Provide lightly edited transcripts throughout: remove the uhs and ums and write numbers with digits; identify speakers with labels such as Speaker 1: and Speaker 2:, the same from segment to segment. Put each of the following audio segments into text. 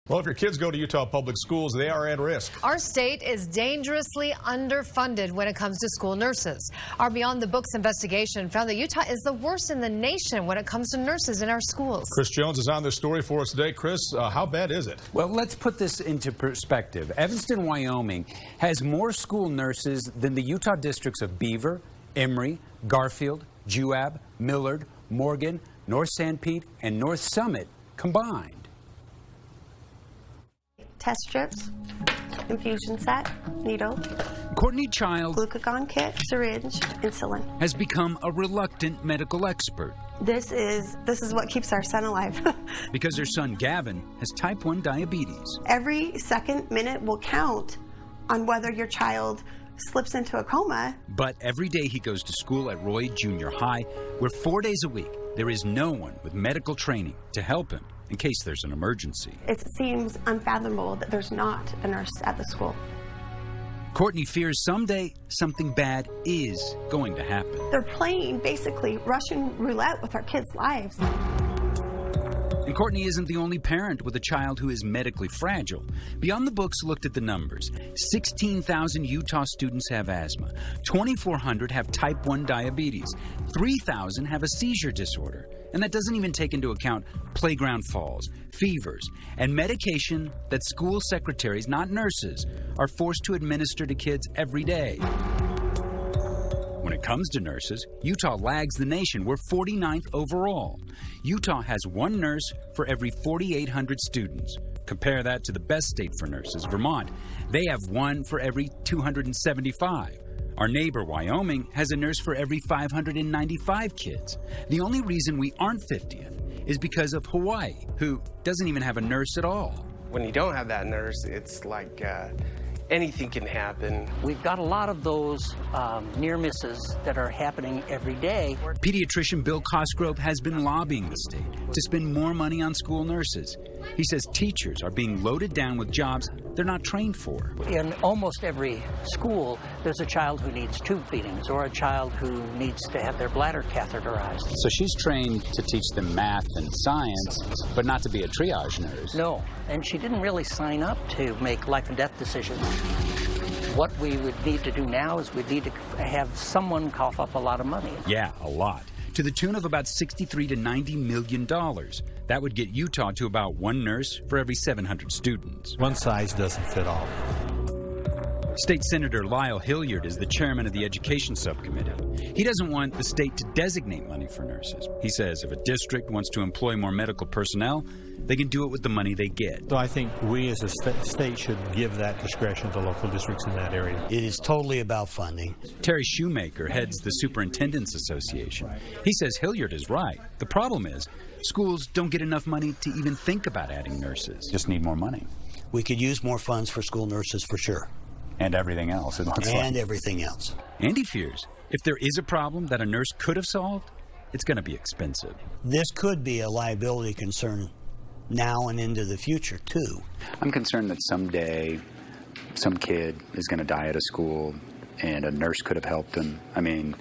Speaker 1: Well, if your kids go to Utah public schools, they are at risk.
Speaker 2: Our state is dangerously underfunded when it comes to school nurses. Our Beyond the Books investigation found that Utah is the worst in the nation when it comes to nurses in our schools.
Speaker 1: Chris Jones is on this story for us today. Chris, how bad is it?
Speaker 3: Well, let's put this into perspective. Evanston, Wyoming has more school nurses than the Utah districts of Beaver, Emory, Garfield, Juab, Millard, Morgan, North San Pete, and North Summit combined.
Speaker 4: Test strips, infusion set, needle,
Speaker 3: Courtney Child,
Speaker 4: glucagon kit, syringe, insulin.
Speaker 3: has become a reluctant medical expert.
Speaker 4: This is what keeps our son alive.
Speaker 3: Because her son Gavin has type 1 diabetes.
Speaker 4: Every second, minute will count on whether your child slips into a coma.
Speaker 3: But every day he goes to school at Roy Junior High, where 4 days a week there is no one with medical training to help him in case there's an emergency.
Speaker 4: It seems unfathomable that there's not a nurse at the school.
Speaker 3: Courtney fears someday something bad is going to happen.
Speaker 4: They're playing basically Russian roulette with our kids' lives.
Speaker 3: And Courtney isn't the only parent with a child who is medically fragile. Beyond the Books looked at the numbers. 16,000 Utah students have asthma. 2,400 have type 1 diabetes. 3,000 have a seizure disorder. And that doesn't even take into account playground falls, fevers, and medication that school secretaries, not nurses, are forced to administer to kids every day. When it comes to nurses, Utah lags the nation. We're 49th overall. Utah has one nurse for every 4,800 students. Compare that to the best state for nurses, Vermont. They have one for every 275. Our neighbor, Wyoming, has a nurse for every 595 kids. The only reason we aren't 50th is because of Hawaii, who doesn't even have a nurse at all.
Speaker 5: When you don't have that nurse, it's like anything can happen.
Speaker 6: We've got a lot of those near misses that are happening every day.
Speaker 3: Pediatrician Bill Cosgrove has been lobbying the state to spend more money on school nurses. He says teachers are being loaded down with jobs they're not trained for.
Speaker 6: In almost every school, there's a child who needs tube feedings or a child who needs to have their bladder catheterized.
Speaker 3: So she's trained to teach them math and science, but not to be a triage nurse.
Speaker 6: No, and she didn't really sign up to make life and death decisions. What we would need to do now is we'd need to have someone cough up a lot of money.
Speaker 3: Yeah, a lot. To the tune of about $63 to $90 million. That would get Utah to about one nurse for every 700 students.
Speaker 7: One size doesn't fit all.
Speaker 3: State Senator Lyle Hilliard is the chairman of the Education Subcommittee. He doesn't want the state to designate money for nurses. He says if a district wants to employ more medical personnel, they can do it with the money they get.
Speaker 7: So I think we as a state should give that discretion to local districts in that area.
Speaker 8: It is totally about funding.
Speaker 3: Terry Shoemaker heads the Superintendents Association. He says Hilliard is right. The problem is schools don't get enough money to even think about adding nurses. Just need more money.
Speaker 8: We could use more funds for school nurses for sure.
Speaker 3: And everything else.
Speaker 8: Everything else.
Speaker 3: Andy fears if there is a problem that a nurse could have solved, it's going to be expensive.
Speaker 8: This could be a liability concern now and into the future, too.
Speaker 9: I'm concerned that someday some kid is going to die at a school and a nurse could have helped him. I mean,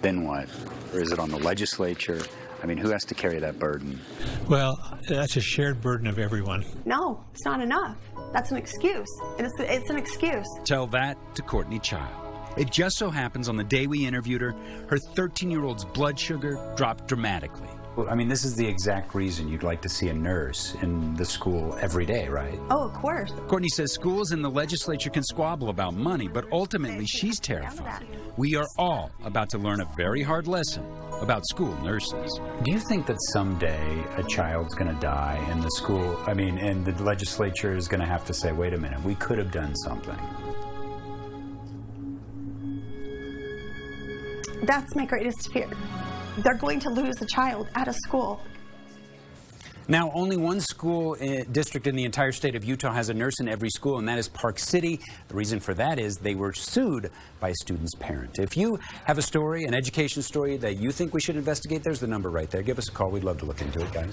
Speaker 9: then what? Or is it on the legislature? I mean, who has to carry that burden?
Speaker 7: Well, that's a shared burden of everyone.
Speaker 4: No, it's not enough. That's an excuse. It's an excuse.
Speaker 3: Tell that to Courtney Child. It just so happens on the day we interviewed her, her 13-year-old's blood sugar dropped dramatically. Well, I mean, this is the exact reason you'd like to see a nurse in the school every day, right?
Speaker 4: Oh, of course.
Speaker 3: Courtney says schools and the legislature can squabble about money, but ultimately she's terrified. We are all about to learn a very hard lesson about school nurses. Do you think that someday a child's going to die in the school, and the legislature is going to have to say, wait a minute, we could have done something?
Speaker 4: That's my greatest fear. They're going to lose a child at a school.
Speaker 3: Now, only one school district in the entire state of Utah has a nurse in every school, and that is Park City. The reason for that is they were sued by a student's parent. If you have a story, an education story that you think we should investigate, there's the number right there. Give us a call. We'd love to look into it, guys.